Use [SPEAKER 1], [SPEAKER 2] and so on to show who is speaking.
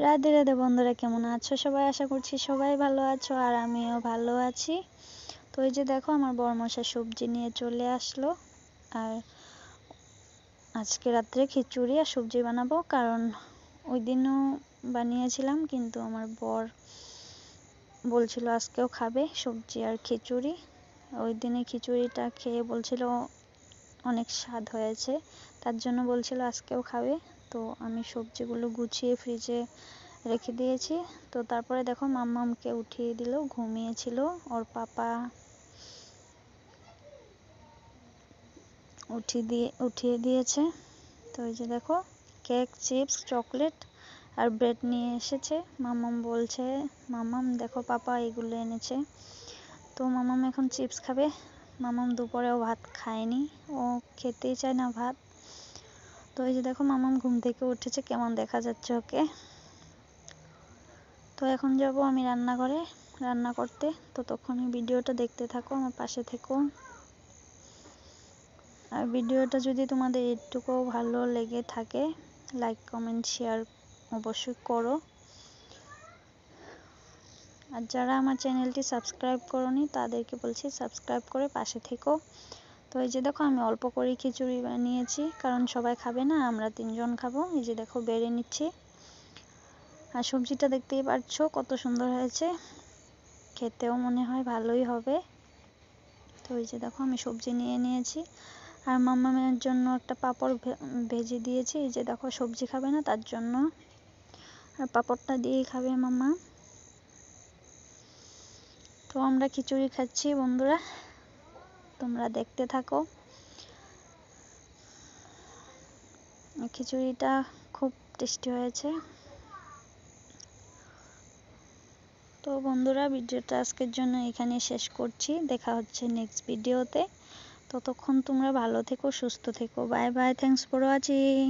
[SPEAKER 1] রাধে রাধে বন্ধুরা, কেমন আছো সবাই? আশা করছি সবাই ভালো আছো আর আমিও ভালো আছি। তো এই যে দেখো, আমার বরমশাই সবজি নিয়ে চলে আসলো। আর আজকে রাত্রে খিচুড়ি আর সবজি বানাবো, কারণ ওই দিনও বানিয়েছিলাম, কিন্তু আমার বর বলছিল আজকেও খাবে সবজি আর খিচুড়ি। ওই দিনে খিচুড়িটা খেয়ে বলছিল অনেক স্বাদ হয়েছে, তার জন্য বলছিল আজকেও খাবে। তো আমি সবজিগুলো গুছিয়ে ফ্রিজে রেখে দিয়েছি। তো তারপরে দেখো, মাম্মামকে উঠিয়ে দিল, ঘুমিয়েছিল, ওর পাপা উঠিয়ে দিয়েছে। তো এই যে দেখো, কেক, চিপস, চকলেট আর ব্রেড নিয়ে এসেছে। মাম্মাম বলছে, মাম্মাম দেখো পাপা এগুলো এনেছে। তো মাম্মাম এখন চিপস খাবে। মাম্মাম দুপুরেও ভাত খায়নি, ও খেতেই চায় না ভাত। তো এই যে দেখো, মাম্মাম ঘুম থেকে উঠেছে, কেমন দেখা যাচ্ছে ওকে। তো এখন যাব আমি রান্নাঘরে রান্না করতে। ততক্ষণে ভিডিওটা দেখতে থাকো, আমার পাশে থেকো। আর ভিডিওটা যদি তোমাদের একটুকু ভালো লেগে থাকে, লাইক, কমেন্ট, শেয়ার অবশ্যই করো। আর যারা আমার চ্যানেলটি সাবস্ক্রাইব করোনি তাদেরকে বলছি সাবস্ক্রাইব করে পাশে থেকো। তো এই যে দেখো, আমি অল্প করে খিচুড়ি বানিয়েছি, কারণ সবাই খাবে না, আমরা 3 জন খাবো। এই যে দেখো, বেড়ে নিচ্ছি। আর সবজিটা দেখতেই পাচ্ছ কত সুন্দর হয়েছে, খেতেও মনে হয় ভালোই হবে। তো এই যে দেখো, আমি সবজি নিয়ে নিয়েছি। আর মাম্মামের জন্য একটা পাঁপড় ভেজে দিয়েছি। এই যে দেখো, সবজি খাবে না, তার জন্য। আর পাঁপড়টা দিয়েই খাবে মাম্মা। তো আমরা খিচুড়ি খাচ্ছি বন্ধুরা, তোমরা দেখতে থাকো। খিচুড়িটা খুব টেস্টি হয়েছে। তো বন্ধুরা, ভিডিওটা আজকের জন্য এখানে শেষ করছি। দেখা হচ্ছে নেক্সট ভিডিওতে। ততক্ষণ তোমরা ভালো থেকো, সুস্থ থেকো। Bye bye, thanks for watching.